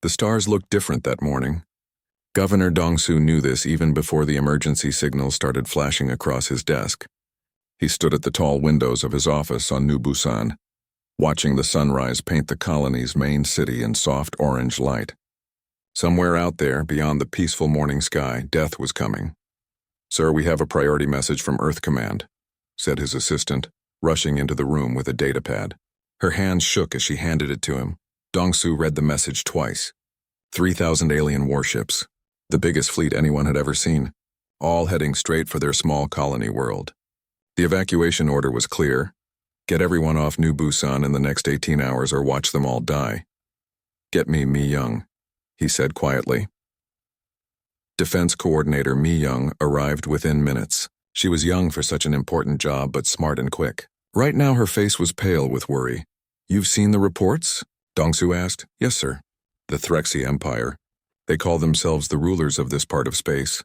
The stars looked different that morning. Governor Dongsu knew this even before the emergency signals started flashing across his desk. He stood at the tall windows of his office on New Busan, watching the sunrise paint the colony's main city in soft orange light. Somewhere out there, beyond the peaceful morning sky, death was coming. "Sir, we have a priority message from Earth Command," said his assistant, rushing into the room with a datapad. Her hands shook as she handed it to him. Dongsu read the message twice. 3,000 alien warships, the biggest fleet anyone had ever seen, all heading straight for their small colony world. The evacuation order was clear. Get everyone off New Busan in the next 18 hours or watch them all die. "Get me Mi Young," he said quietly. Defense Coordinator Mi Young arrived within minutes. She was young for such an important job, but smart and quick. Right now her face was pale with worry. "You've seen the reports?" Dongsu asked. "Yes, sir." "The Threxy Empire. They call themselves the rulers of this part of space."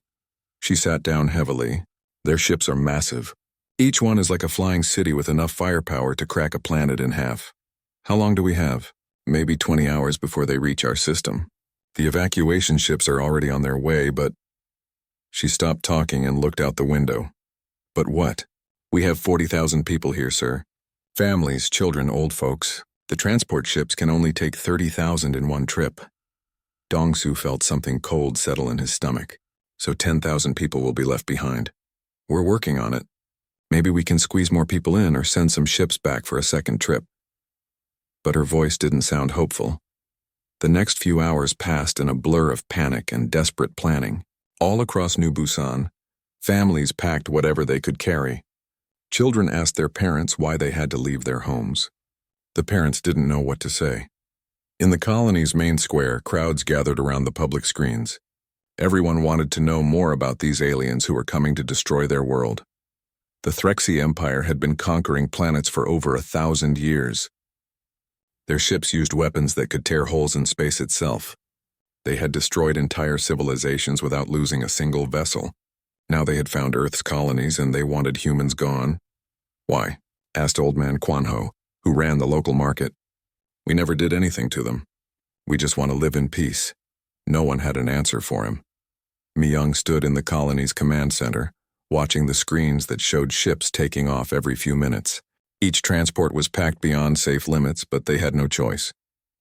She sat down heavily. "Their ships are massive. Each one is like a flying city with enough firepower to crack a planet in half. How long do we have? Maybe 20 hours before they reach our system. The evacuation ships are already on their way, but..." She stopped talking and looked out the window. "But what? We have 40,000 people here, sir. Families, children, old folks. The transport ships can only take 30,000 in one trip." Dongsu felt something cold settle in his stomach. "So 10,000 people will be left behind. We're working on it. Maybe we can squeeze more people in or send some ships back for a second trip." But her voice didn't sound hopeful. The next few hours passed in a blur of panic and desperate planning. All across New Busan, families packed whatever they could carry. Children asked their parents why they had to leave their homes. The parents didn't know what to say. In the colony's main square, crowds gathered around the public screens. Everyone wanted to know more about these aliens who were coming to destroy their world. The Threxy Empire had been conquering planets for over 1,000 years. Their ships used weapons that could tear holes in space itself. They had destroyed entire civilizations without losing a single vessel. Now they had found Earth's colonies and they wanted humans gone. "Why?" asked Old Man Kwanho, who ran the local market. "We never did anything to them. We just want to live in peace." No one had an answer for him. Mi Young stood in the colony's command center, watching the screens that showed ships taking off every few minutes. Each transport was packed beyond safe limits, but they had no choice.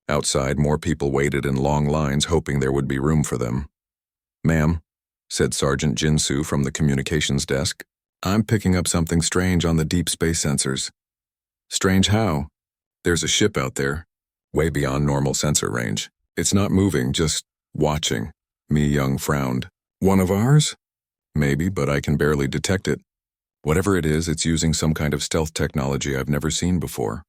Outside, more people waited in long lines, hoping there would be room for them. "Ma'am," said Sergeant Jinsu from the communications desk, "I'm picking up something strange on the deep space sensors." "Strange how?" "There's a ship out there, way beyond normal sensor range. It's not moving, just watching." Mi Young frowned. "One of ours?" "Maybe, but I can barely detect it. Whatever it is, it's using some kind of stealth technology I've never seen before."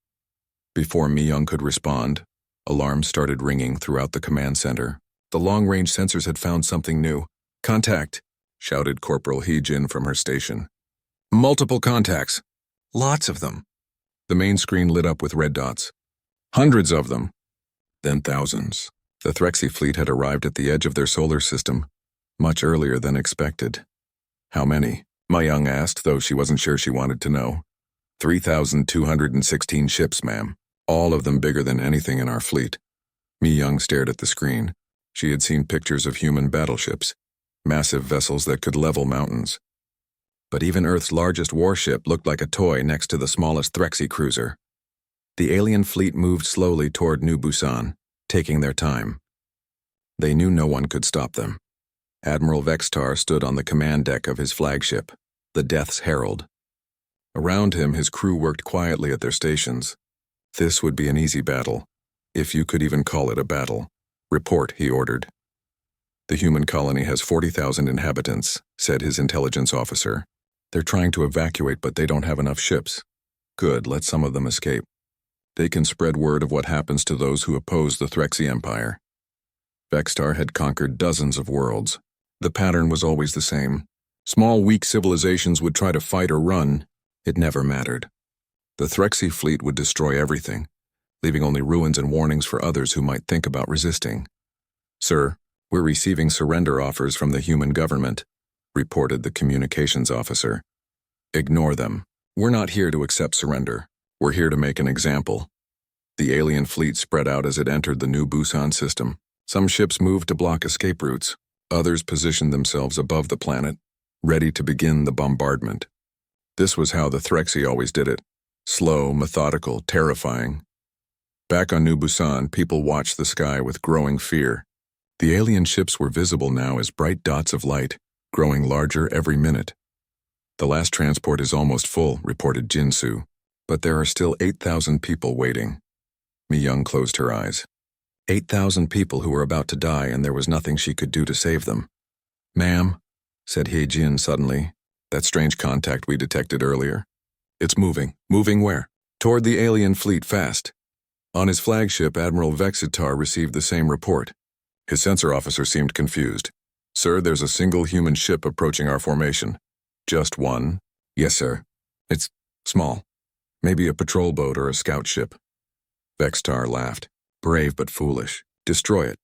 Before Mi Young could respond, alarms started ringing throughout the command center. The long-range sensors had found something new. "Contact!" shouted Corporal He-jin from her station. "Multiple contacts. Lots of them." The main screen lit up with red dots. "Hundreds of them." Then thousands. The Threxy fleet had arrived at the edge of their solar system, much earlier than expected. "How many?" Mi Young asked, though she wasn't sure she wanted to know. 3,216 ships, ma'am. All of them bigger than anything in our fleet." Mi Young stared at the screen. She had seen pictures of human battleships, massive vessels that could level mountains. But even Earth's largest warship looked like a toy next to the smallest Threxy cruiser. The alien fleet moved slowly toward New Busan, taking their time. They knew no one could stop them. Admiral Vextar stood on the command deck of his flagship, the Death's Herald. Around him, his crew worked quietly at their stations. This would be an easy battle, if you could even call it a battle. "Report," he ordered. "The human colony has 40,000 inhabitants," said his intelligence officer. "They're trying to evacuate, but they don't have enough ships." "Good, let some of them escape. They can spread word of what happens to those who oppose the Threxy Empire." Vextar had conquered dozens of worlds. The pattern was always the same. Small, weak civilizations would try to fight or run. It never mattered. The Threxy fleet would destroy everything, leaving only ruins and warnings for others who might think about resisting. "Sir, we're receiving surrender offers from the human government," reported the communications officer. "Ignore them. We're not here to accept surrender. We're here to make an example." The alien fleet spread out as it entered the New Busan system. Some ships moved to block escape routes. Others positioned themselves above the planet, ready to begin the bombardment. This was how the Threxy always did it. Slow, methodical, terrifying. Back on New Busan, people watched the sky with growing fear. The alien ships were visible now as bright dots of light, growing larger every minute. The last transport is almost full, reported Jinsu, but there are still 8,000 people waiting. Mi-young closed her eyes. 8,000 people who were about to die, and there was nothing she could do to save them. "Ma'am," said He-jin suddenly, "that strange contact we detected earlier. It's moving. Moving where?" "Toward the alien fleet fast." On his flagship, Admiral Vexitar received the same report. His sensor officer seemed confused. "Sir, there's a single human ship approaching our formation." "Just one?" "Yes, sir. It's small. Maybe a patrol boat or a scout ship." Vexitar laughed. "Brave but foolish. Destroy it."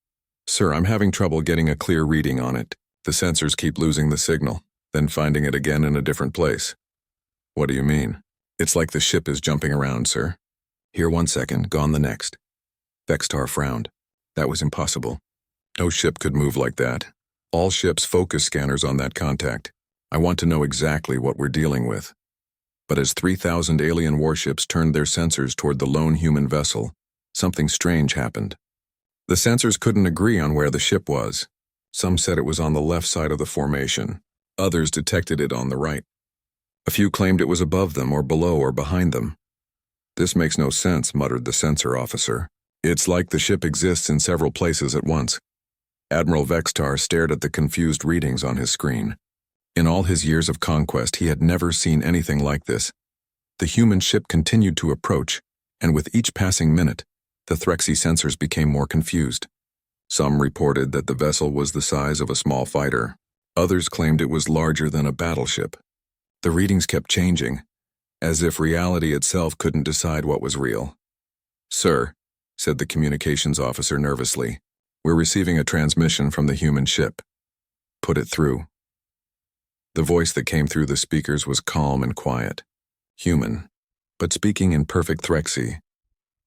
"Sir, I'm having trouble getting a clear reading on it. The sensors keep losing the signal, then finding it again in a different place." "What do you mean?" "It's like the ship is jumping around, sir. Here 1 second, gone the next." Vexitar frowned. That was impossible. No ship could move like that. All ships focus scanners on that contact. I want to know exactly what we're dealing with. But as 3,000 alien warships turned their sensors toward the lone human vessel, something strange happened. The sensors couldn't agree on where the ship was. Some said it was on the left side of the formation. Others detected it on the right. A few claimed it was above them or below or behind them. "This makes no sense," muttered the sensor officer. "It's like the ship exists in several places at once." Admiral Vexitar stared at the confused readings on his screen. In all his years of conquest, he had never seen anything like this. The human ship continued to approach, and with each passing minute, the Threxy sensors became more confused. Some reported that the vessel was the size of a small fighter. Others claimed it was larger than a battleship. The readings kept changing, as if reality itself couldn't decide what was real. "Sir," said the communications officer nervously, "we're receiving a transmission from the human ship." "Put it through." The voice that came through the speakers was calm and quiet. Human, but speaking in perfect Threxy.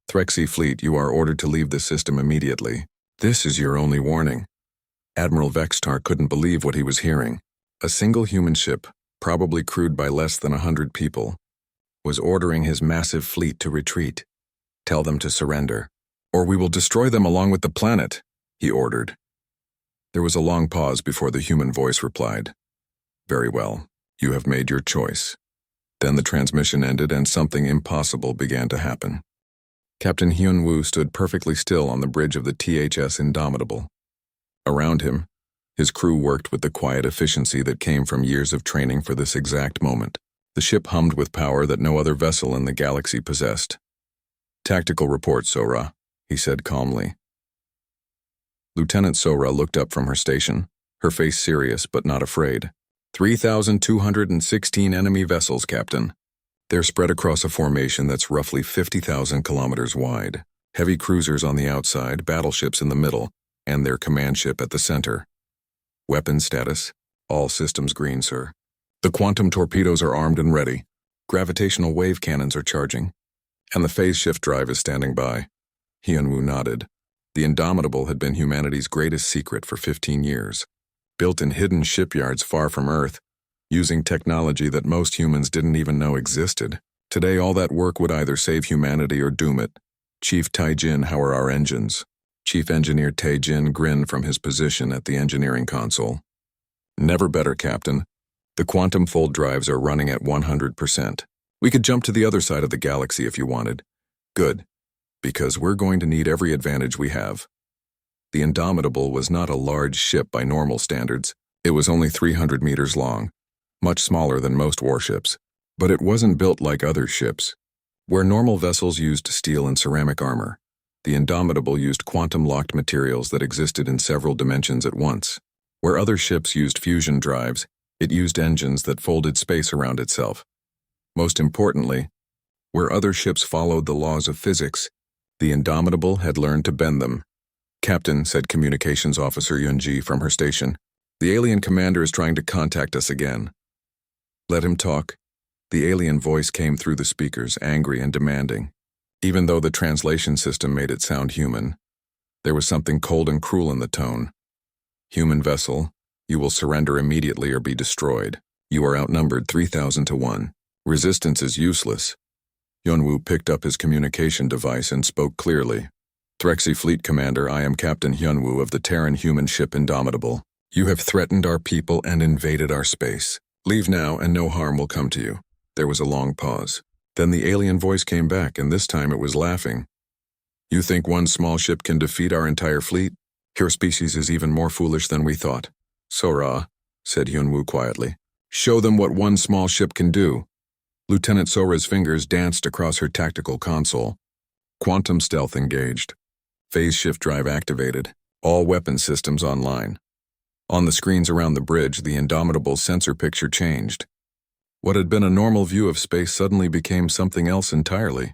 "Threxy fleet, you are ordered to leave the system immediately. This is your only warning." Admiral Vexitar couldn't believe what he was hearing. A single human ship, probably crewed by less than 100 people, was ordering his massive fleet to retreat. "Tell them to surrender, or we will destroy them along with the planet," he ordered. There was a long pause before the human voice replied. "Very well, you have made your choice." Then the transmission ended and something impossible began to happen. Captain Hyun-woo stood perfectly still on the bridge of the THS Indomitable. Around him, his crew worked with the quiet efficiency that came from years of training for this exact moment. The ship hummed with power that no other vessel in the galaxy possessed. "Tactical report, Sora," he said calmly. Lieutenant Sora looked up from her station, her face serious but not afraid. 3,216 enemy vessels, Captain. They're spread across a formation that's roughly 50,000 kilometers wide. Heavy cruisers on the outside, battleships in the middle, and their command ship at the center. Weapon status: all systems green, sir. The quantum torpedoes are armed and ready. Gravitational wave cannons are charging. And the phase shift drive is standing by. Hyun-woo nodded. The Indomitable had been humanity's greatest secret for 15 years. Built in hidden shipyards far from Earth, using technology that most humans didn't even know existed. Today, all that work would either save humanity or doom it. "Chief Tai-jin, how are our engines?" Chief Engineer Tai-jin grinned from his position at the engineering console. "Never better, Captain. The quantum fold drives are running at 100%. We could jump to the other side of the galaxy if you wanted." "Good, because we're going to need every advantage we have." The Indomitable was not a large ship by normal standards. It was only 300 meters long, much smaller than most warships. But it wasn't built like other ships. Where normal vessels used steel and ceramic armor, the Indomitable used quantum-locked materials that existed in several dimensions at once. Where other ships used fusion drives, it used engines that folded space around itself. Most importantly, where other ships followed the laws of physics, the Indomitable had learned to bend them. "Captain," said Communications Officer Yunji from her station, "the alien commander is trying to contact us again." "Let him talk." The alien voice came through the speakers, angry and demanding. Even though the translation system made it sound human, There was something cold and cruel in the tone. Human vessel, you will surrender immediately or be destroyed. You are outnumbered 3,000 to 1. Resistance is useless. Hyunwoo picked up his communication device and spoke clearly. Threxy Fleet Commander, I am Captain Hyunwoo of the Terran human ship Indomitable. You have threatened our people and invaded our space. Leave now and no harm will come to you. There was a long pause. Then the alien voice came back, and this time it was laughing. You think one small ship can defeat our entire fleet? Your species is even more foolish than we thought. Sora, said Hyunwoo quietly. Show them what one small ship can do. Lieutenant Sora's fingers danced across her tactical console. Quantum stealth engaged. Phase shift drive activated. All weapon systems online. On the screens around the bridge, the Indomitable sensor picture changed. What had been a normal view of space suddenly became something else entirely.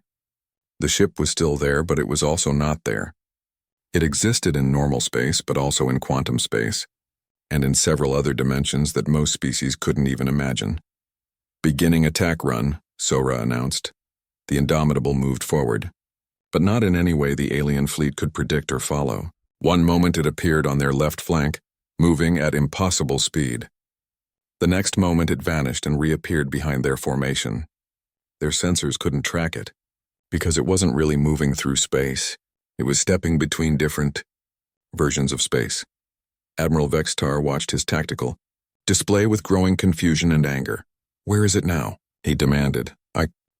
The ship was still there, but it was also not there. It existed in normal space, but also in quantum space, and in several other dimensions that most species couldn't even imagine. Beginning attack run, Sora announced. The Indomitable moved forward, but not in any way the alien fleet could predict or follow. One moment it appeared on their left flank, moving at impossible speed. The next moment it vanished and reappeared behind their formation. Their sensors couldn't track it, because it wasn't really moving through space. It was stepping between different versions of space. Admiral Vextar watched his tactical display with growing confusion and anger. Where is it now? He demanded.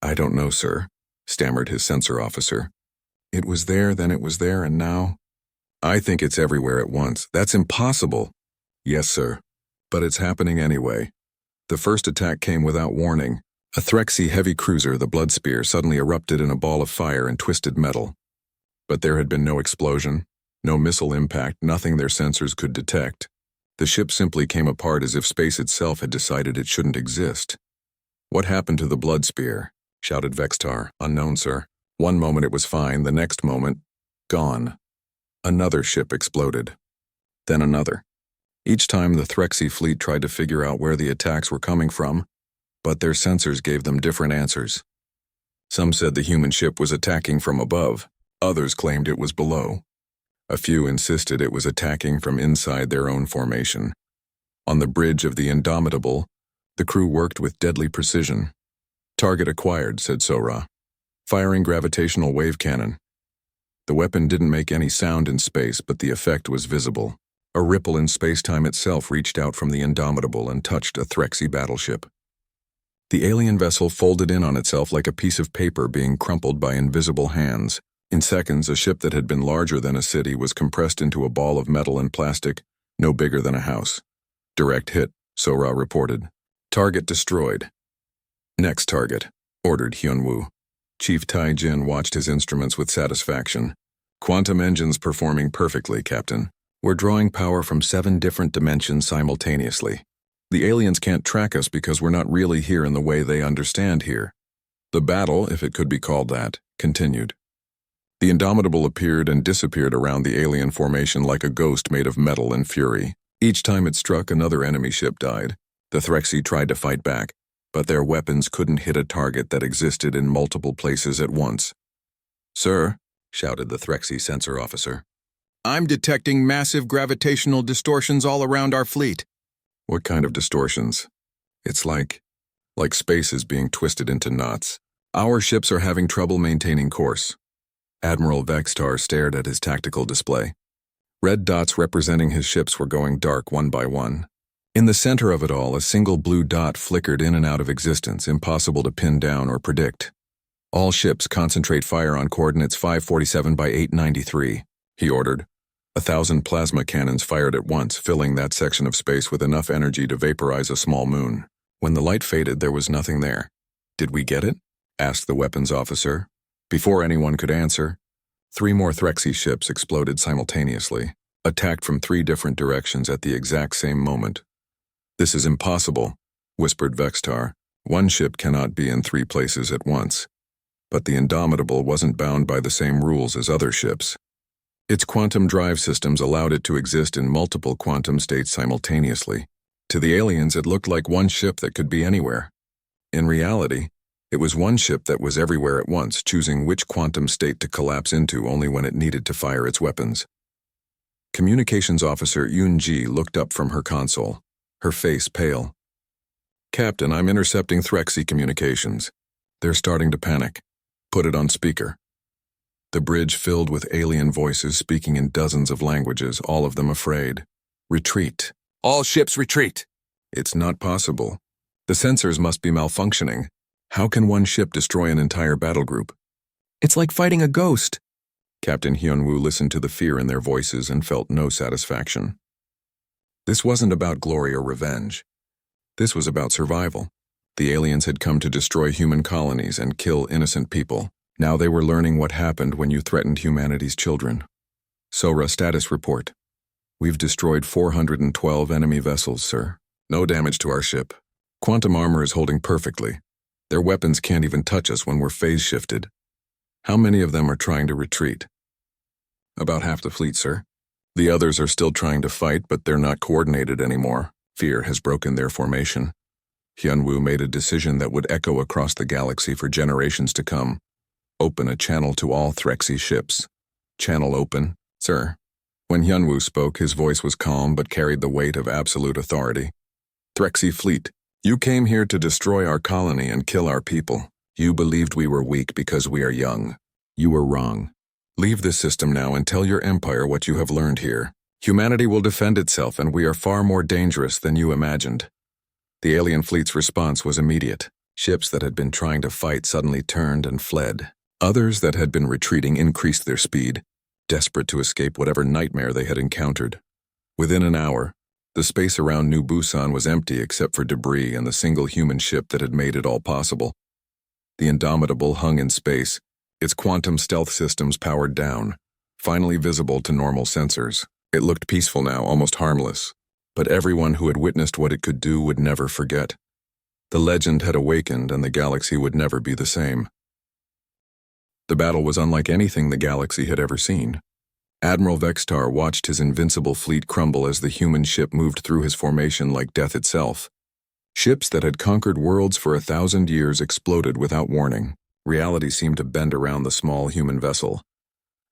I don't know, sir, stammered his sensor officer. It was there, then it was there, and now? I think it's everywhere at once. That's impossible. Yes, sir. But it's happening anyway. The first attack came without warning. A Threxy heavy cruiser, the Blood Spear, suddenly erupted in a ball of fire and twisted metal. But there had been no explosion, no missile impact, nothing their sensors could detect. The ship simply came apart as if space itself had decided it shouldn't exist. What happened to the Blood Spear? Shouted Vextar. Unknown, sir. One moment it was fine, the next moment, gone. Another ship exploded. Then another. Each time the Threxy fleet tried to figure out where the attacks were coming from, but their sensors gave them different answers. Some said the human ship was attacking from above. Others claimed it was below. A few insisted it was attacking from inside their own formation. On the bridge of the Indomitable, the crew worked with deadly precision. Target acquired, said Sora. Firing gravitational wave cannon. The weapon didn't make any sound in space, but the effect was visible. A ripple in space-time itself reached out from the Indomitable and touched a Threxy battleship. The alien vessel folded in on itself like a piece of paper being crumpled by invisible hands. In seconds, a ship that had been larger than a city was compressed into a ball of metal and plastic, no bigger than a house. Direct hit, Sora reported. Target destroyed. Next target, ordered Hyunwoo. Chief Tai Jin watched his instruments with satisfaction. Quantum engines performing perfectly, Captain. We're drawing power from 7 different dimensions simultaneously. The aliens can't track us because we're not really here in the way they understand here. The battle, if it could be called that, continued. The Indomitable appeared and disappeared around the alien formation like a ghost made of metal and fury. Each time it struck, another enemy ship died. The Threxy tried to fight back, but their weapons couldn't hit a target that existed in multiple places at once. Sir, shouted the Threxy sensor officer. I'm detecting massive gravitational distortions all around our fleet. What kind of distortions? It's like space is being twisted into knots. Our ships are having trouble maintaining course. Admiral Vextar stared at his tactical display. Red dots representing his ships were going dark one by one. In the center of it all, a single blue dot flickered in and out of existence, impossible to pin down or predict. All ships concentrate fire on coordinates 547 by 893, he ordered. 1,000 plasma cannons fired at once, filling that section of space with enough energy to vaporize a small moon. When the light faded, there was nothing there. Did we get it? Asked the weapons officer. Before anyone could answer, 3 more Threxy ships exploded simultaneously, attacked from 3 different directions at the exact same moment. This is impossible, whispered Vextar. One ship cannot be in 3 places at once. But the Indomitable wasn't bound by the same rules as other ships. Its quantum drive systems allowed it to exist in multiple quantum states simultaneously. To the aliens, it looked like one ship that could be anywhere. In reality, it was one ship that was everywhere at once, choosing which quantum state to collapse into only when it needed to fire its weapons. Communications Officer Yoon-ji looked up from her console, her face pale. "Captain, I'm intercepting Threxy communications. They're starting to panic. Put it on speaker." The bridge filled with alien voices speaking in dozens of languages, all of them afraid. "Retreat. All ships retreat." "It's not possible. The sensors must be malfunctioning. How can one ship destroy an entire battle group?" "It's like fighting a ghost." Captain Hyunwoo listened to the fear in their voices and felt no satisfaction. This wasn't about glory or revenge. This was about survival. The aliens had come to destroy human colonies and kill innocent people. Now they were learning what happened when you threatened humanity's children. "SORA status report. We've destroyed 412 enemy vessels, sir. No damage to our ship. Quantum armor is holding perfectly. Their weapons can't even touch us when we're phase shifted. How many of them are trying to retreat?" "About half the fleet, sir. The others are still trying to fight, but they're not coordinated anymore. Fear has broken their formation." Hyunwoo made a decision that would echo across the galaxy for generations to come. Open a channel to all Threxy ships. "Channel open, sir." When Hyunwoo spoke, his voice was calm but carried the weight of absolute authority. "Threxy fleet, you came here to destroy our colony and kill our people. You believed we were weak because we are young. You were wrong. Leave this system now and tell your empire what you have learned here. Humanity will defend itself, and we are far more dangerous than you imagined." The alien fleet's response was immediate. Ships that had been trying to fight suddenly turned and fled. Others that had been retreating increased their speed, desperate to escape whatever nightmare they had encountered. Within an hour, the space around New Busan was empty except for debris and the single human ship that had made it all possible. The Indomitable hung in space, its quantum stealth systems powered down, finally visible to normal sensors. It looked peaceful now, almost harmless, but everyone who had witnessed what it could do would never forget. The legend had awakened and the galaxy would never be the same. The battle was unlike anything the galaxy had ever seen. Admiral Vextar watched his invincible fleet crumble as the human ship moved through his formation like death itself. Ships that had conquered worlds for 1,000 years exploded without warning. Reality seemed to bend around the small human vessel.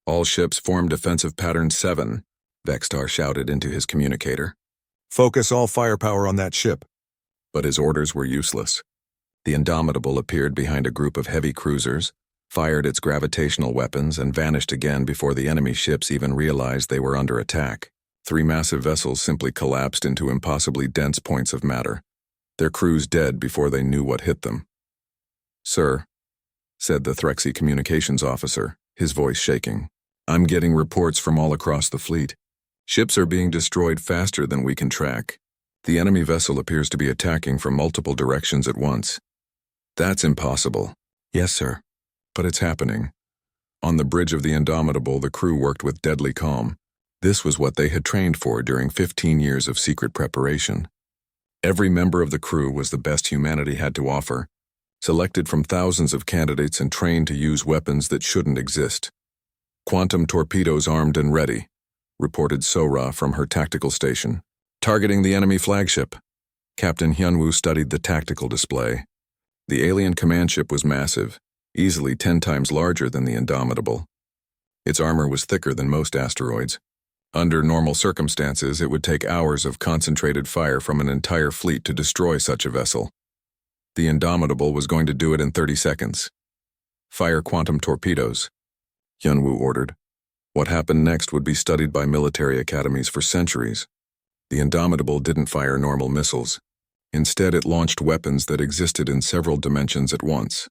"All ships form defensive pattern 7, Vextar shouted into his communicator. "Focus all firepower on that ship." But his orders were useless. The Indomitable appeared behind a group of heavy cruisers, fired its gravitational weapons, and vanished again before the enemy ships even realized they were under attack. 3 massive vessels simply collapsed into impossibly dense points of matter, their crews dead before they knew what hit them. "Sir," said the Threxy communications officer, his voice shaking, "I'm getting reports from all across the fleet. Ships are being destroyed faster than we can track. The enemy vessel appears to be attacking from multiple directions at once." "That's impossible." "Yes, sir. But it's happening." On the bridge of the Indomitable, the crew worked with deadly calm. This was what they had trained for during 15 years of secret preparation. Every member of the crew was the best humanity had to offer, selected from thousands of candidates and trained to use weapons that shouldn't exist. "Quantum torpedoes armed and ready," reported Sora from her tactical station. "Targeting the enemy flagship." Captain Hyunwoo studied the tactical display. The alien command ship was massive, easily 10 times larger than the Indomitable. Its armor was thicker than most asteroids. Under normal circumstances, it would take hours of concentrated fire from an entire fleet to destroy such a vessel. The Indomitable was going to do it in 30 seconds. "Fire quantum torpedoes," Hyunwoo ordered. What happened next would be studied by military academies for centuries. The Indomitable didn't fire normal missiles. Instead, it launched weapons that existed in several dimensions at once.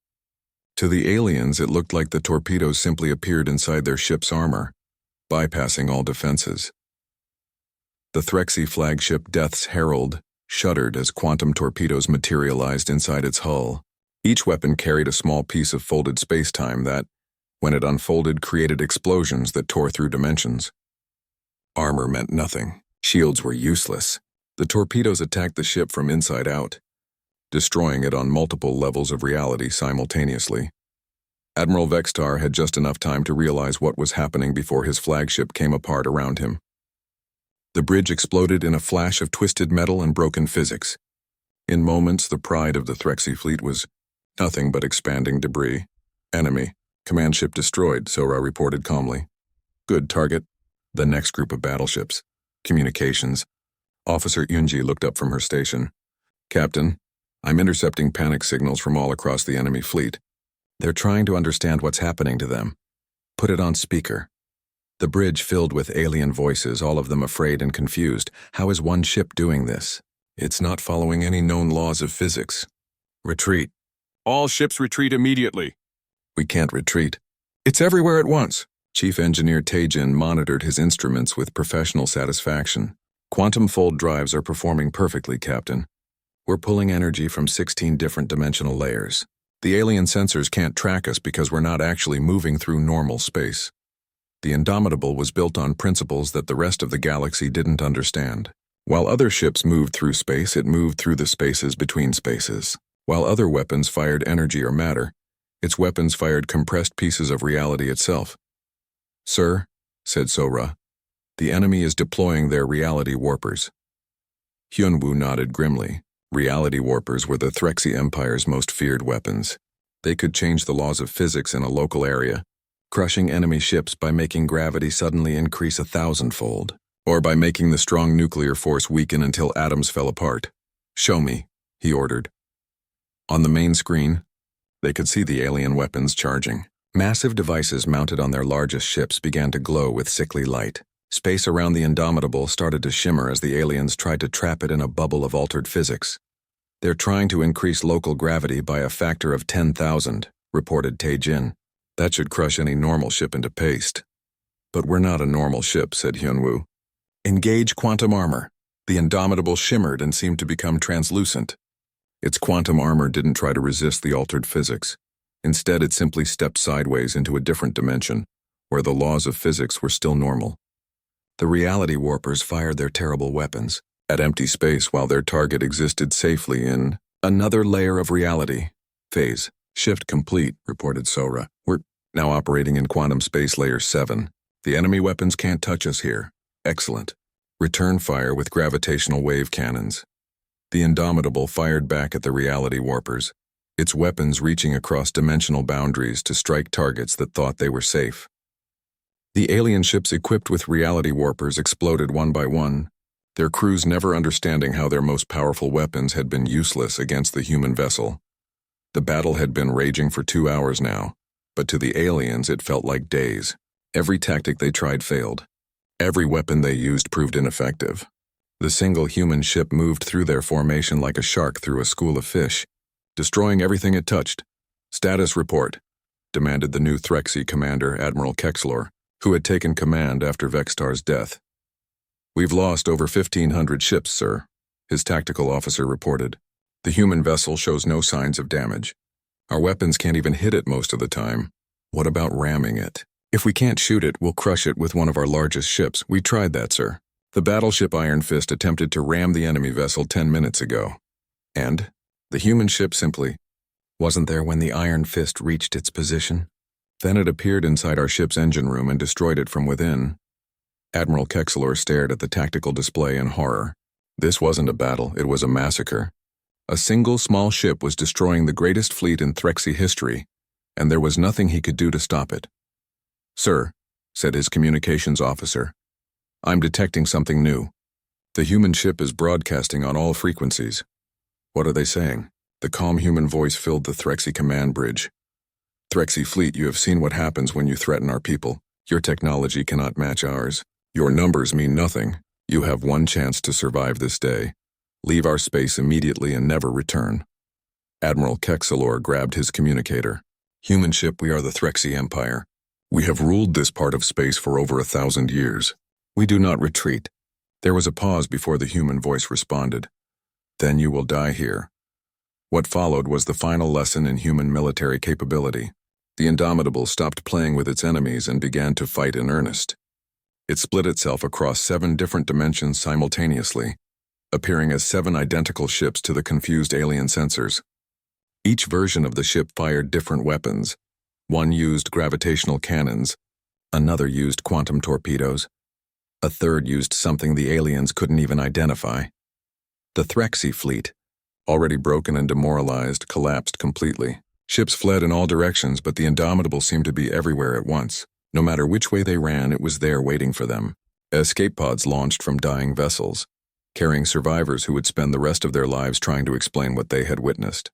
To the aliens, it looked like the torpedoes simply appeared inside their ship's armor, bypassing all defenses. The Threxy flagship Death's Herald shuddered as quantum torpedoes materialized inside its hull. Each weapon carried a small piece of folded space-time that, when it unfolded, created explosions that tore through dimensions. Armor meant nothing. Shields were useless. The torpedoes attacked the ship from inside out, destroying it on multiple levels of reality simultaneously. Admiral Vextar had just enough time to realize what was happening before his flagship came apart around him. The bridge exploded in a flash of twisted metal and broken physics. In moments, the pride of the Threxy fleet was nothing but expanding debris. "Enemy. Command ship destroyed," Sora reported calmly. "Good target." The next group of battleships. Communications. Officer Yunji looked up from her station. Captain, I'm intercepting panic signals from all across the enemy fleet. They're trying to understand what's happening to them. Put it on speaker. The bridge filled with alien voices, all of them afraid and confused. How is one ship doing this? It's not following any known laws of physics. Retreat. All ships retreat immediately. We can't retreat. It's everywhere at once. Chief Engineer Taejin monitored his instruments with professional satisfaction. Quantum fold drives are performing perfectly, Captain. We're pulling energy from 16 different dimensional layers. The alien sensors can't track us because we're not actually moving through normal space. The Indomitable was built on principles that the rest of the galaxy didn't understand. While other ships moved through space, it moved through the spaces between spaces. While other weapons fired energy or matter, its weapons fired compressed pieces of reality itself. Sir, said Sora, the enemy is deploying their reality warpers. Hyunwoo nodded grimly. Reality warpers were the Threxy Empire's most feared weapons. They could change the laws of physics in a local area, crushing enemy ships by making gravity suddenly increase 1,000-fold, or by making the strong nuclear force weaken until atoms fell apart. Show me, he ordered. On the main screen, they could see the alien weapons charging. Massive devices mounted on their largest ships began to glow with sickly light. Space around the Indomitable started to shimmer as the aliens tried to trap it in a bubble of altered physics. They're trying to increase local gravity by a factor of 10,000, reported Taejin. That should crush any normal ship into paste. But we're not a normal ship, said Hyunwoo. Engage quantum armor. The Indomitable shimmered and seemed to become translucent. Its quantum armor didn't try to resist the altered physics. Instead, it simply stepped sideways into a different dimension, where the laws of physics were still normal. The reality warpers fired their terrible weapons at empty space while their target existed safely in another layer of reality. Phase shift complete, reported Sora. We're now operating in quantum space layer 7. The enemy weapons can't touch us here. Excellent. Return fire with gravitational wave cannons. The Indomitable fired back at the reality warpers, its weapons reaching across dimensional boundaries to strike targets that thought they were safe. The alien ships equipped with reality warpers exploded one by one, their crews never understanding how their most powerful weapons had been useless against the human vessel. The battle had been raging for 2 hours now, but to the aliens it felt like days. Every tactic they tried failed. Every weapon they used proved ineffective. The single human ship moved through their formation like a shark through a school of fish, destroying everything it touched. Status report, demanded the new Threxy commander, Admiral Kexlor, who had taken command after Vextar's death. We've lost over 1,500 ships, sir, his tactical officer reported. The human vessel shows no signs of damage. Our weapons can't even hit it most of the time. What about ramming it? If we can't shoot it, we'll crush it with one of our largest ships. We tried that, sir. The battleship Iron Fist attempted to ram the enemy vessel 10 minutes ago. And the human ship simply wasn't there when the Iron Fist reached its position. Then it appeared inside our ship's engine room and destroyed it from within. Admiral Kexlor stared at the tactical display in horror. This wasn't a battle, it was a massacre. A single small ship was destroying the greatest fleet in Threxy history, and there was nothing he could do to stop it. Sir, said his communications officer, I'm detecting something new. The human ship is broadcasting on all frequencies. What are they saying? The calm human voice filled the Threxy command bridge. Threxy fleet, you have seen what happens when you threaten our people. Your technology cannot match ours. Your numbers mean nothing. You have one chance to survive this day. Leave our space immediately and never return. Admiral Kexlor grabbed his communicator. Human ship, we are the Threxy Empire. We have ruled this part of space for over 1,000 years. We do not retreat. There was a pause before the human voice responded. Then you will die here. What followed was the final lesson in human military capability. The Indomitable stopped playing with its enemies and began to fight in earnest. It split itself across 7 different dimensions simultaneously, appearing as 7 identical ships to the confused alien sensors. Each version of the ship fired different weapons. One used gravitational cannons, another used quantum torpedoes, a third used something the aliens couldn't even identify. The Threxy fleet, already broken and demoralized, collapsed completely. Ships fled in all directions, but the Indomitable seemed to be everywhere at once. No matter which way they ran, it was there waiting for them. Escape pods launched from dying vessels, carrying survivors who would spend the rest of their lives trying to explain what they had witnessed.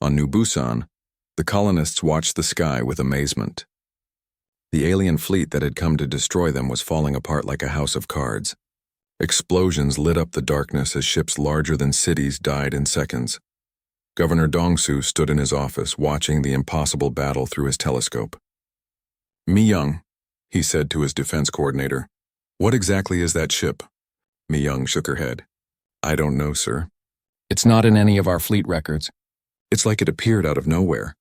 On New Busan, the colonists watched the sky with amazement. The alien fleet that had come to destroy them was falling apart like a house of cards. Explosions lit up the darkness as ships larger than cities died in seconds. Governor Dongsu stood in his office watching the impossible battle through his telescope. "Mi Young," he said to his defense coordinator, "what exactly is that ship?" Mi Young shook her head. "I don't know, sir. It's not in any of our fleet records. It's like it appeared out of nowhere.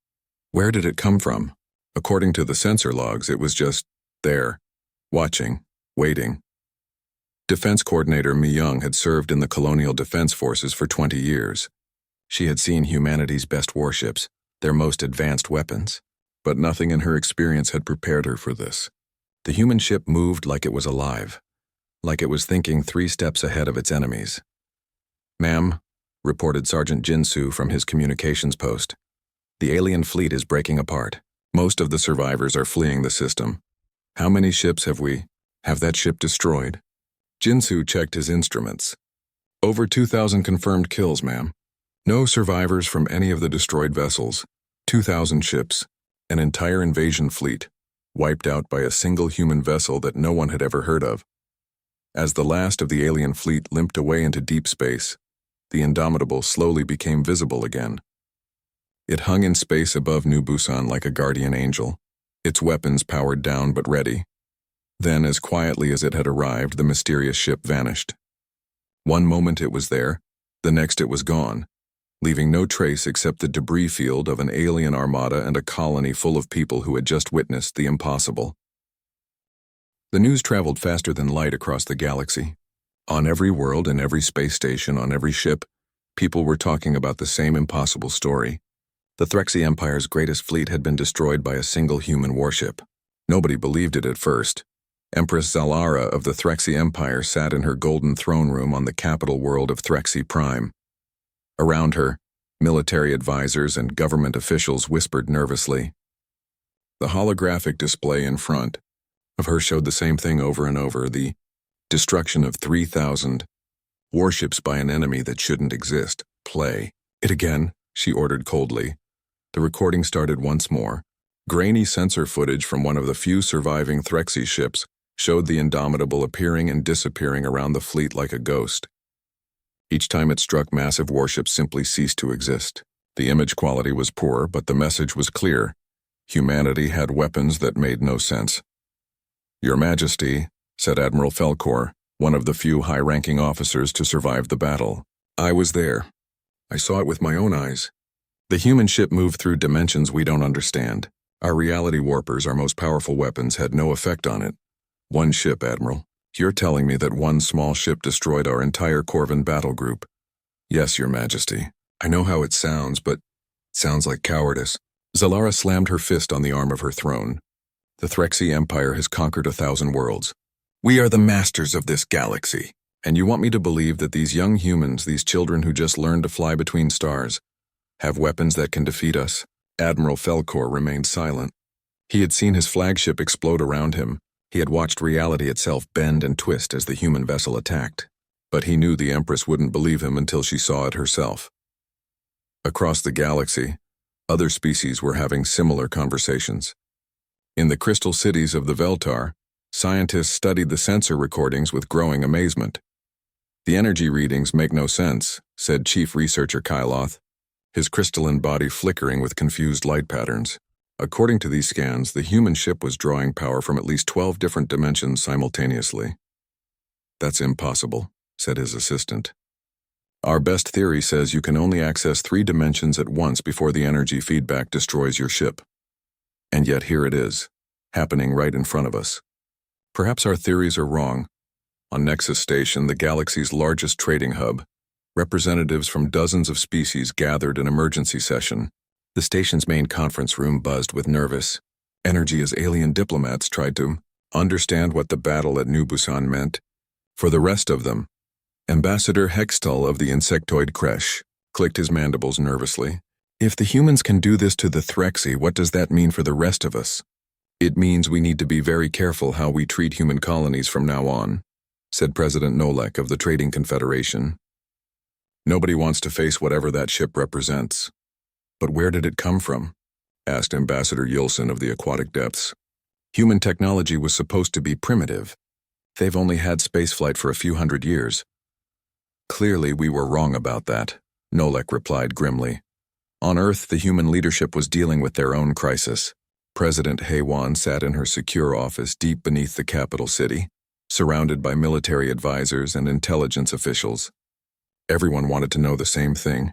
Where did it come from? According to the sensor logs, it was just there, watching, waiting." Defense coordinator Mi Young had served in the colonial defense forces for 20 years. She had seen humanity's best warships, their most advanced weapons, but nothing in her experience had prepared her for this. The human ship moved like it was alive, like it was thinking 3 steps ahead of its enemies. "Ma'am," reported Sergeant Jinsu from his communications post, "the alien fleet is breaking apart. Most of the survivors are fleeing the system. How many ships have that ship destroyed?" Jinsu checked his instruments. "Over 2,000 confirmed kills, ma'am. No survivors from any of the destroyed vessels. 2,000 ships. An entire invasion fleet, wiped out by a single human vessel that no one had ever heard of." As the last of the alien fleet limped away into deep space, the Indomitable slowly became visible again. It hung in space above New Busan like a guardian angel, its weapons powered down but ready. Then, as quietly as it had arrived, the mysterious ship vanished. One moment it was there, the next it was gone, leaving no trace except the debris field of an alien armada and a colony full of people who had just witnessed the impossible. The news traveled faster than light across the galaxy. On every world, in every space station, on every ship, people were talking about the same impossible story. The Threxy Empire's greatest fleet had been destroyed by a single human warship. Nobody believed it at first. Empress Zalara of the Threxy Empire sat in her golden throne room on the capital world of Threxy Prime. Around her, military advisors and government officials whispered nervously. The holographic display in front of her showed the same thing over and over, the destruction of 3,000 warships by an enemy that shouldn't exist. "Play it again," she ordered coldly. The recording started once more. Grainy sensor footage from one of the few surviving Threxy ships showed the Indomitable appearing and disappearing around the fleet like a ghost. Each time it struck, massive warships simply ceased to exist. The image quality was poor, but the message was clear. Humanity had weapons that made no sense. "Your Majesty," said Admiral Felkor, one of the few high-ranking officers to survive the battle. "I was there. I saw it with my own eyes. The human ship moved through dimensions we don't understand. Our reality warpers, our most powerful weapons, had no effect on it. One ship, Admiral. You're telling me that one small ship destroyed our entire Corvin battle group?" "Yes, Your Majesty. I know how it sounds, but it sounds like cowardice." Zalara slammed her fist on the arm of her throne. "The Threxy Empire has conquered 1,000 worlds. We are the masters of this galaxy. And you want me to believe that these young humans, these children who just learned to fly between stars, have weapons that can defeat us?" Admiral Felkor remained silent. He had seen his flagship explode around him. He had watched reality itself bend and twist as the human vessel attacked. But he knew the Empress wouldn't believe him until she saw it herself. Across the galaxy, other species were having similar conversations. In the crystal cities of the Veltar, scientists studied the sensor recordings with growing amazement. "The energy readings make no sense," said Chief Researcher Kyloth, his crystalline body flickering with confused light patterns. According to these scans, the human ship was drawing power from at least 12 different dimensions simultaneously. "That's impossible," said his assistant. "Our best theory says you can only access 3 dimensions at once before the energy feedback destroys your ship. And yet here it is, happening right in front of us. Perhaps our theories are wrong." On Nexus Station, the galaxy's largest trading hub, representatives from dozens of species gathered in emergency session. The station's main conference room buzzed with nervous energy as alien diplomats tried to understand what the battle at New Busan meant. For the rest of them, Ambassador Hextall of the insectoid creche clicked his mandibles nervously. "If the humans can do this to the Threxy, what does that mean for the rest of us? It means we need to be very careful how we treat human colonies from now on, said President Nolek of the Trading Confederation. Nobody wants to face whatever that ship represents. But where did it come from? Asked Ambassador Yilson of the Aquatic Depths. Human technology was supposed to be primitive. They've only had spaceflight for a few hundred years. Clearly we were wrong about that, Nolek replied grimly. On Earth, the human leadership was dealing with their own crisis. President Haywan sat in her secure office deep beneath the capital city, surrounded by military advisors and intelligence officials. Everyone wanted to know the same thing.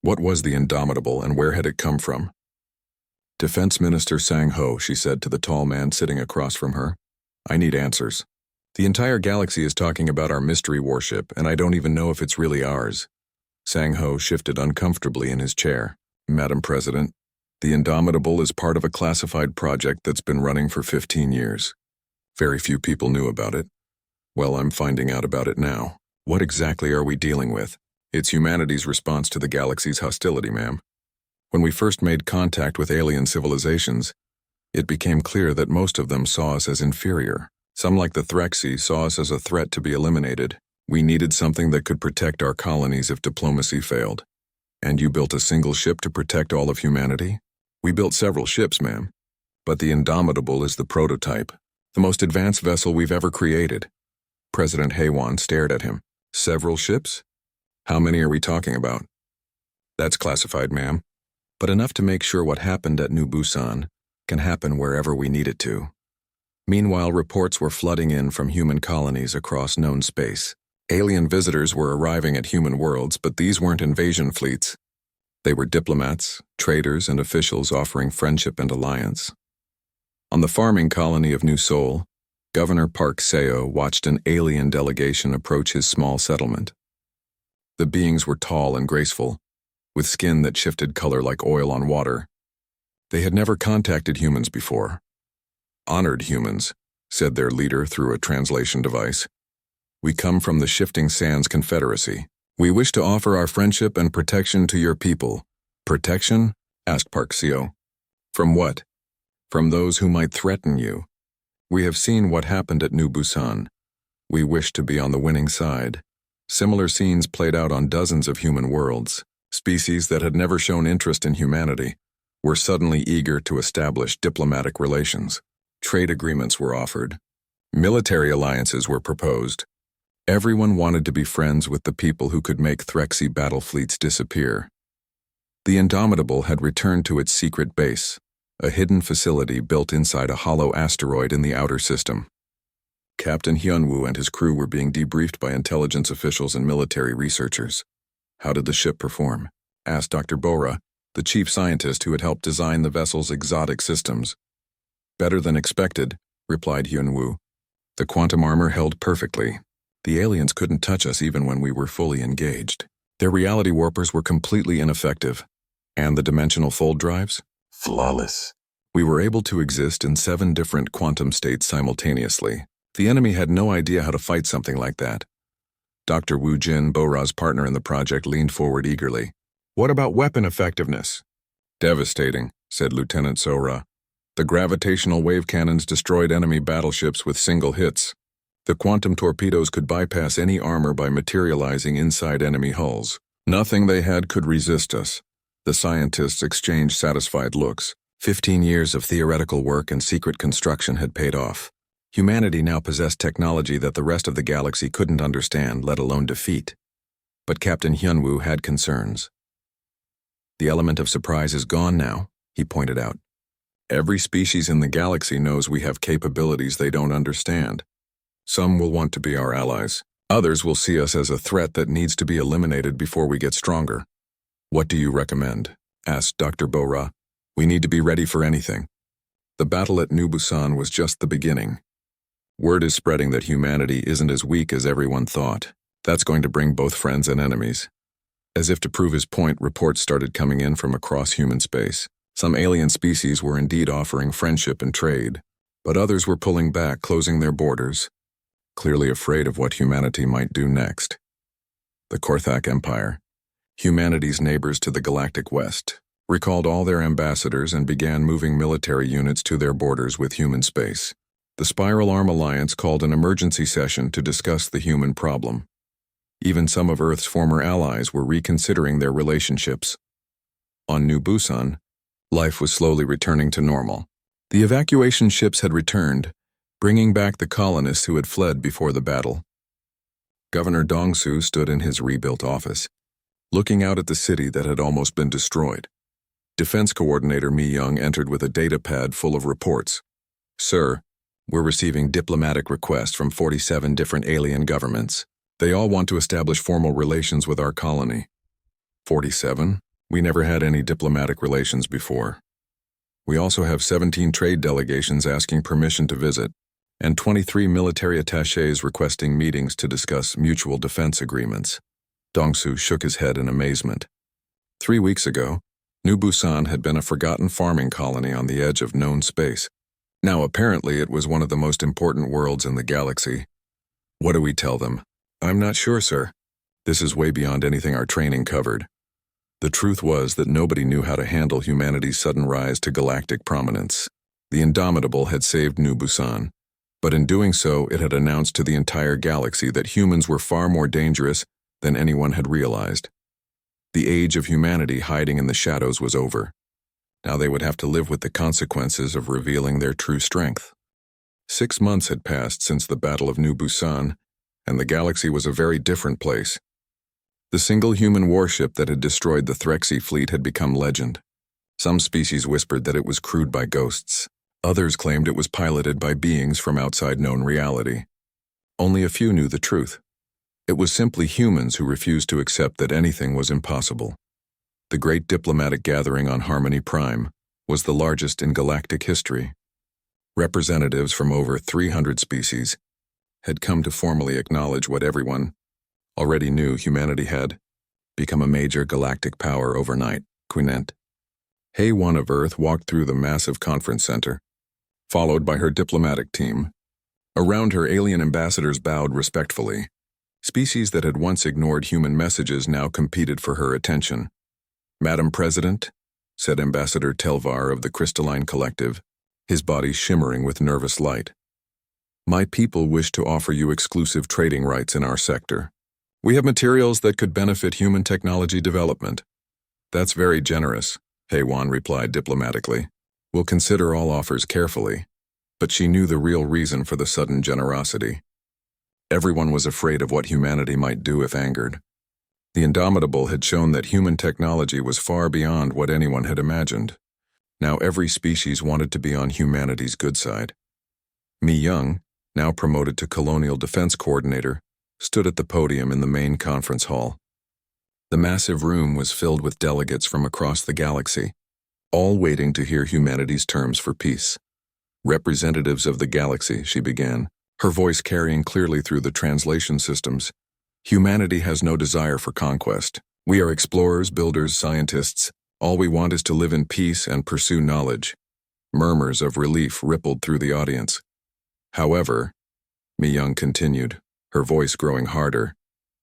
What was the Indomitable and where had it come from? Defense Minister Sang Ho, she said to the tall man sitting across from her. I need answers. The entire galaxy is talking about our mystery warship, and I don't even know if it's really ours. Sang Ho shifted uncomfortably in his chair. Madam President, the Indomitable is part of a classified project that's been running for 15 years. Very few people knew about it. Well, I'm finding out about it now. What exactly are we dealing with? It's humanity's response to the galaxy's hostility, ma'am. When we first made contact with alien civilizations, it became clear that most of them saw us as inferior. Some, like the Threxy, saw us as a threat to be eliminated. We needed something that could protect our colonies if diplomacy failed. And you built a single ship to protect all of humanity? We built several ships, ma'am. But the Indomitable is the prototype, the most advanced vessel we've ever created. President Haywan stared at him. Several ships? How many are we talking about? That's classified, ma'am. But enough to make sure what happened at New Busan can happen wherever we need it to. Meanwhile, reports were flooding in from human colonies across known space. Alien visitors were arriving at human worlds, but these weren't invasion fleets. They were diplomats, traders, and officials offering friendship and alliance. On the farming colony of New Seoul, Governor Park Seo watched an alien delegation approach his small settlement. The beings were tall and graceful, with skin that shifted color like oil on water. They had never contacted humans before. Honored humans, said their leader through a translation device. We come from the Shifting Sands Confederacy. We wish to offer our friendship and protection to your people. Protection? Asked Park Seo. From what? From those who might threaten you. We have seen what happened at New Busan. We wish to be on the winning side. Similar scenes played out on dozens of human worlds. Species that had never shown interest in humanity were suddenly eager to establish diplomatic relations. Trade agreements were offered. Military alliances were proposed. Everyone wanted to be friends with the people who could make Threxy battle fleets disappear. The Indomitable had returned to its secret base, a hidden facility built inside a hollow asteroid in the outer system. Captain Hyunwoo and his crew were being debriefed by intelligence officials and military researchers. How did the ship perform? Asked Dr. Bora, the chief scientist who had helped design the vessel's exotic systems. Better than expected, replied Hyunwoo. The quantum armor held perfectly. The aliens couldn't touch us even when we were fully engaged. Their reality warpers were completely ineffective. And the dimensional fold drives? Flawless. We were able to exist in 7 different quantum states simultaneously. The enemy had no idea how to fight something like that. Dr. Wu Jin, Bora's partner in the project, leaned forward eagerly. What about weapon effectiveness? Devastating, said Lieutenant Sora. The gravitational wave cannons destroyed enemy battleships with single hits. The quantum torpedoes could bypass any armor by materializing inside enemy hulls. Nothing they had could resist us. The scientists exchanged satisfied looks. 15 years of theoretical work and secret construction had paid off. Humanity now possessed technology that the rest of the galaxy couldn't understand, let alone defeat. But Captain Hyunwoo had concerns. The element of surprise is gone now, he pointed out. Every species in the galaxy knows we have capabilities they don't understand. Some will want to be our allies. Others will see us as a threat that needs to be eliminated before we get stronger. What do you recommend? Asked Dr. Bora. We need to be ready for anything. The battle at New Busan was just the beginning. Word is spreading that humanity isn't as weak as everyone thought. That's going to bring both friends and enemies. As if to prove his point, reports started coming in from across human space. Some alien species were indeed offering friendship and trade, but others were pulling back, closing their borders, clearly afraid of what humanity might do next. The Korthak Empire, humanity's neighbors to the galactic west, recalled all their ambassadors and began moving military units to their borders with human space. The Spiral Arm Alliance called an emergency session to discuss the human problem. Even some of Earth's former allies were reconsidering their relationships. On New Busan, life was slowly returning to normal. The evacuation ships had returned, bringing back the colonists who had fled before the battle. Governor Dongsu stood in his rebuilt office, looking out at the city that had almost been destroyed. Defense Coordinator Mi Young entered with a data pad full of reports. "Sir, we're receiving diplomatic requests from 47 different alien governments. They all want to establish formal relations with our colony." 47? We never had any diplomatic relations before. We also have 17 trade delegations asking permission to visit, and 23 military attachés requesting meetings to discuss mutual defense agreements. Dongsu shook his head in amazement. 3 weeks ago, New Busan had been a forgotten farming colony on the edge of known space. Now apparently it was one of the most important worlds in the galaxy. What do we tell them? "I'm not sure, sir. This is way beyond anything our training covered." The truth was that nobody knew how to handle humanity's sudden rise to galactic prominence. The Indomitable had saved New Busan, but in doing so it had announced to the entire galaxy that humans were far more dangerous than anyone had realized. The age of humanity hiding in the shadows was over. Now they would have to live with the consequences of revealing their true strength. 6 months had passed since the Battle of New Busan, and the galaxy was a very different place. The single human warship that had destroyed the Threxy fleet had become legend. Some species whispered that it was crewed by ghosts. Others claimed it was piloted by beings from outside known reality. Only a few knew the truth. It was simply humans who refused to accept that anything was impossible. The Great Diplomatic Gathering on Harmony Prime was the largest in galactic history. Representatives from over 300 species had come to formally acknowledge what everyone already knew: humanity had become a major galactic power overnight. Quinette Hay-1 of Earth walked through the massive conference center, followed by her diplomatic team. Around her, alien ambassadors bowed respectfully. Species that had once ignored human messages now competed for her attention. "Madam President," said Ambassador Telvar of the Crystalline Collective, his body shimmering with nervous light. "My people wish to offer you exclusive trading rights in our sector. We have materials that could benefit human technology development." "That's very generous," Hay-1 replied diplomatically. "We'll consider all offers carefully." But she knew the real reason for the sudden generosity. Everyone was afraid of what humanity might do if angered. The Indomitable had shown that human technology was far beyond what anyone had imagined. Now every species wanted to be on humanity's good side. Mi Young, now promoted to Colonial Defense Coordinator, stood at the podium in the main conference hall. The massive room was filled with delegates from across the galaxy, all waiting to hear humanity's terms for peace. "Representatives of the galaxy," she began, her voice carrying clearly through the translation systems. "Humanity has no desire for conquest. We are explorers, builders, scientists. All we want is to live in peace and pursue knowledge." Murmurs of relief rippled through the audience. "However," Mi Young continued, her voice growing harder,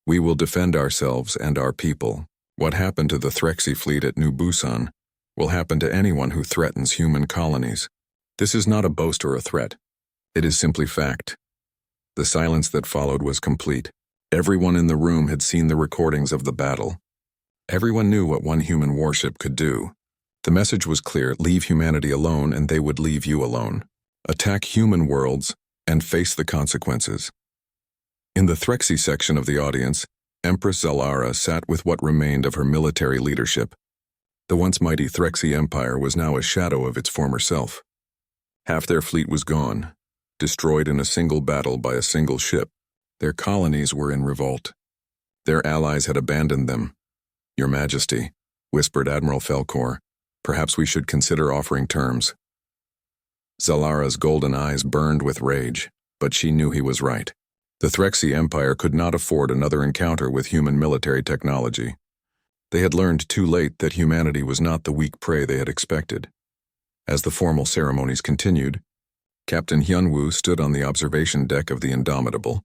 "we will defend ourselves and our people. What happened to the Threxy fleet at New Busan will happen to anyone who threatens human colonies. This is not a boast or a threat. It is simply fact." The silence that followed was complete. Everyone in the room had seen the recordings of the battle. Everyone knew what one human warship could do. The message was clear: leave humanity alone and they would leave you alone. Attack human worlds and face the consequences. In the Threxy section of the audience, Empress Zalara sat with what remained of her military leadership. The once mighty Threxy Empire was now a shadow of its former self. Half their fleet was gone, destroyed in a single battle by a single ship. Their colonies were in revolt. Their allies had abandoned them. "Your Majesty," whispered Admiral Felkor, "perhaps we should consider offering terms." Zalara's golden eyes burned with rage, but she knew he was right. The Threxy Empire could not afford another encounter with human military technology. They had learned too late that humanity was not the weak prey they had expected. As the formal ceremonies continued, Captain Hyunwoo stood on the observation deck of the Indomitable,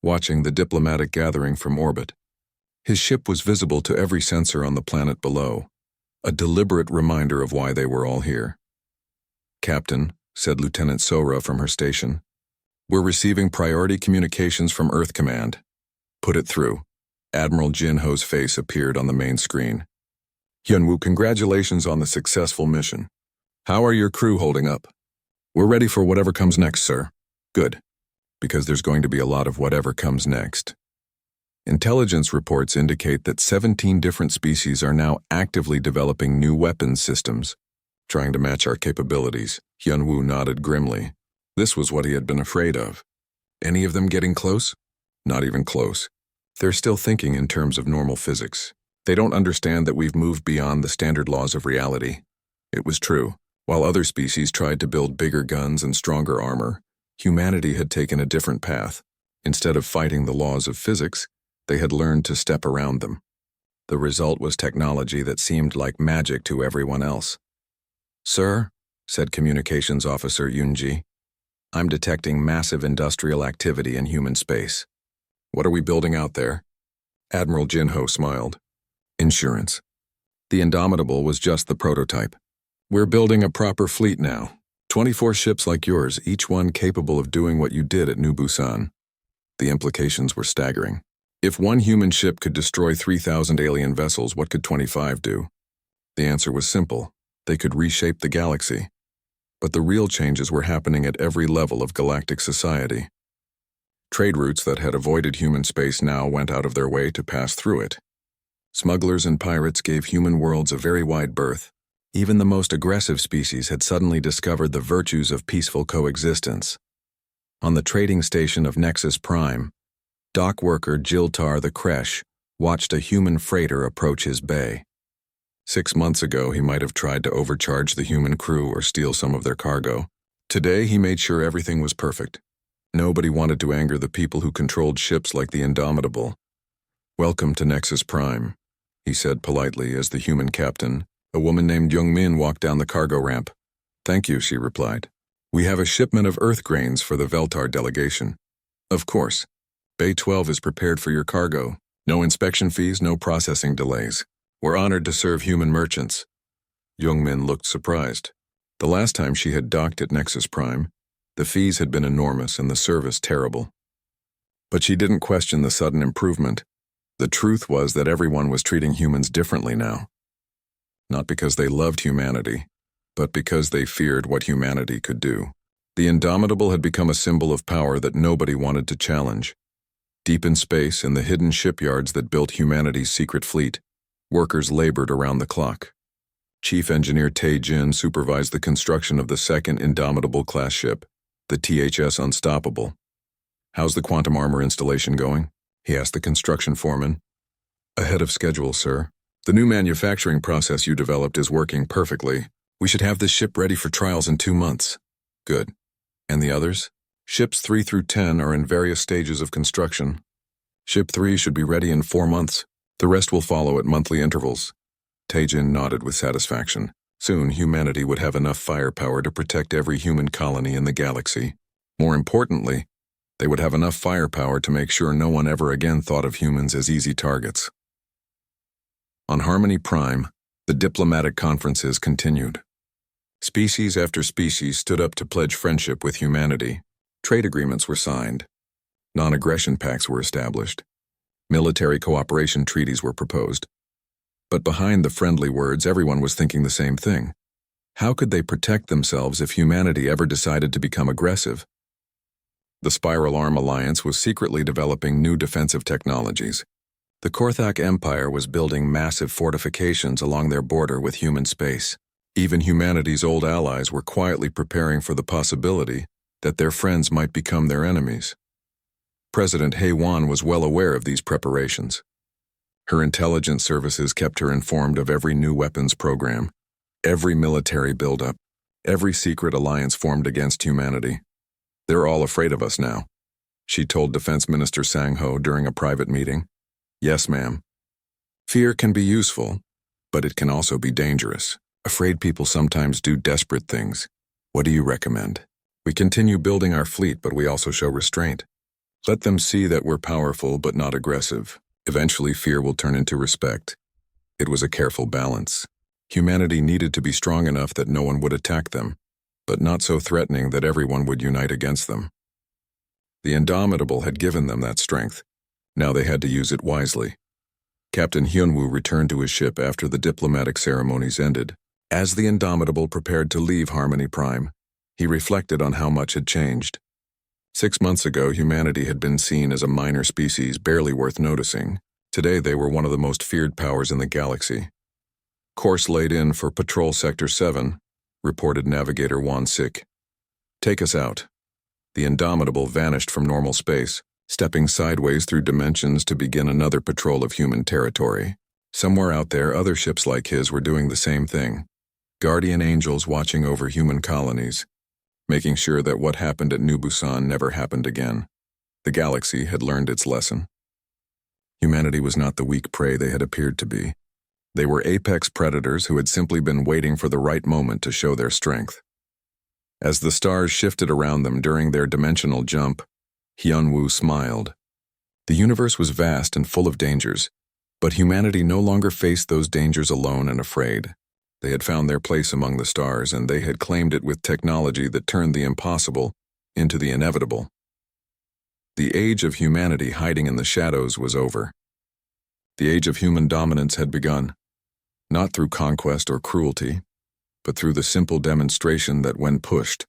watching the diplomatic gathering from orbit. His ship was visible to every sensor on the planet below. a deliberate reminder of why they were all here. "Captain," said Lieutenant Sora from her station, "we're receiving priority communications from Earth Command." "Put it through." Admiral Jinho's face appeared on the main screen. "Hyunwoo, congratulations on the successful mission. How are your crew holding up?" "We're ready for whatever comes next, sir." "Good, because there's going to be a lot of whatever comes next." Intelligence reports indicate that 17 different species are now actively developing new weapons systems, trying to match our capabilities. Hyunwoo nodded grimly. This was what he had been afraid of. Any of them getting close? Not even close. They're still thinking in terms of normal physics. They don't understand that we've moved beyond the standard laws of reality. It was true. While other species tried to build bigger guns and stronger armor, humanity had taken a different path. Instead of fighting the laws of physics, they had learned to step around them. The result was technology that seemed like magic to everyone else. "Sir," said Communications Officer Yunji, "I'm detecting massive industrial activity in human space." "What are we building out there?" Admiral Jinho smiled. "Insurance." The Indomitable was just the prototype. "We're building a proper fleet now. 24 ships like yours, each one capable of doing what you did at New Busan." The implications were staggering. If one human ship could destroy 3,000 alien vessels, what could 25 do? The answer was simple. They could reshape the galaxy. But the real changes were happening at every level of galactic society. Trade routes that had avoided human space now went out of their way to pass through it. Smugglers and pirates gave human worlds a very wide berth. Even the most aggressive species had suddenly discovered the virtues of peaceful coexistence. On the trading station of Nexus Prime, dock worker Jiltar the Kresh watched a human freighter approach his bay. 6 months ago, he might have tried to overcharge the human crew or steal some of their cargo. Today, he made sure everything was perfect. Nobody wanted to anger the people who controlled ships like the Indomitable. "Welcome to Nexus Prime," he said politely as the human captain, a woman named Youngmin, walked down the cargo ramp. "Thank you," she replied. "We have a shipment of Earth grains for the Veltar delegation." "Of course. Bay 12 is prepared for your cargo. No inspection fees, no processing delays. We're honored to serve human merchants." Youngmin looked surprised. The last time she had docked at Nexus Prime, the fees had been enormous and the service terrible. But she didn't question the sudden improvement. The truth was that everyone was treating humans differently now. Not because they loved humanity, but because they feared what humanity could do. The Indomitable had become a symbol of power that nobody wanted to challenge. Deep in space, in the hidden shipyards that built humanity's secret fleet, workers labored around the clock. Chief Engineer Tae Jin supervised the construction of the second Indomitable class ship, the THS Unstoppable. "How's the quantum armor installation going?" he asked the construction foreman. "Ahead of schedule, sir. The new manufacturing process you developed is working perfectly. We should have this ship ready for trials in 2 months." "Good. And the others?" "Ships 3 through 10 are in various stages of construction. Ship 3 should be ready in 4 months. The rest will follow at monthly intervals." Taejin nodded with satisfaction. Soon, humanity would have enough firepower to protect every human colony in the galaxy. More importantly, they would have enough firepower to make sure no one ever again thought of humans as easy targets. On Harmony Prime, the diplomatic conferences continued. Species after species stood up to pledge friendship with humanity. Trade agreements were signed. Non-aggression pacts were established. Military cooperation treaties were proposed. But behind the friendly words, everyone was thinking the same thing. How could they protect themselves if humanity ever decided to become aggressive? The Spiral Arm Alliance was secretly developing new defensive technologies. The Korthak Empire was building massive fortifications along their border with human space. Even humanity's old allies were quietly preparing for the possibility that their friends might become their enemies. President Hae-won was well aware of these preparations. Her intelligence services kept her informed of every new weapons program, every military buildup, every secret alliance formed against humanity. "They're all afraid of us now," she told Defense Minister Sang-ho during a private meeting. "Yes, ma'am. Fear can be useful, but it can also be dangerous. Afraid people sometimes do desperate things. What do you recommend? We continue building our fleet, but we also show restraint. Let them see that we're powerful but not aggressive. Eventually, fear will turn into respect." It was a careful balance. Humanity needed to be strong enough that no one would attack them, but not so threatening that everyone would unite against them. The Indomitable had given them that strength. Now they had to use it wisely. Captain Hyunwoo returned to his ship after the diplomatic ceremonies ended. As the Indomitable prepared to leave Harmony Prime, he reflected on how much had changed. 6 months ago, humanity had been seen as a minor species barely worth noticing. Today, they were one of the most feared powers in the galaxy. Course laid in for Patrol Sector 7, reported Navigator Won-sik. Take us out. The Indomitable vanished from normal space, stepping sideways through dimensions to begin another patrol of human territory. Somewhere out there, other ships like his were doing the same thing. Guardian angels watching over human colonies, making sure that what happened at New Busan never happened again. The galaxy had learned its lesson. Humanity was not the weak prey they had appeared to be. They were apex predators who had simply been waiting for the right moment to show their strength. As the stars shifted around them during their dimensional jump, Hyunwoo smiled. The universe was vast and full of dangers, but humanity no longer faced those dangers alone and afraid. They had found their place among the stars, and they had claimed it with technology that turned the impossible into the inevitable. The age of humanity hiding in the shadows was over. The age of human dominance had begun, not through conquest or cruelty, but through the simple demonstration that when pushed,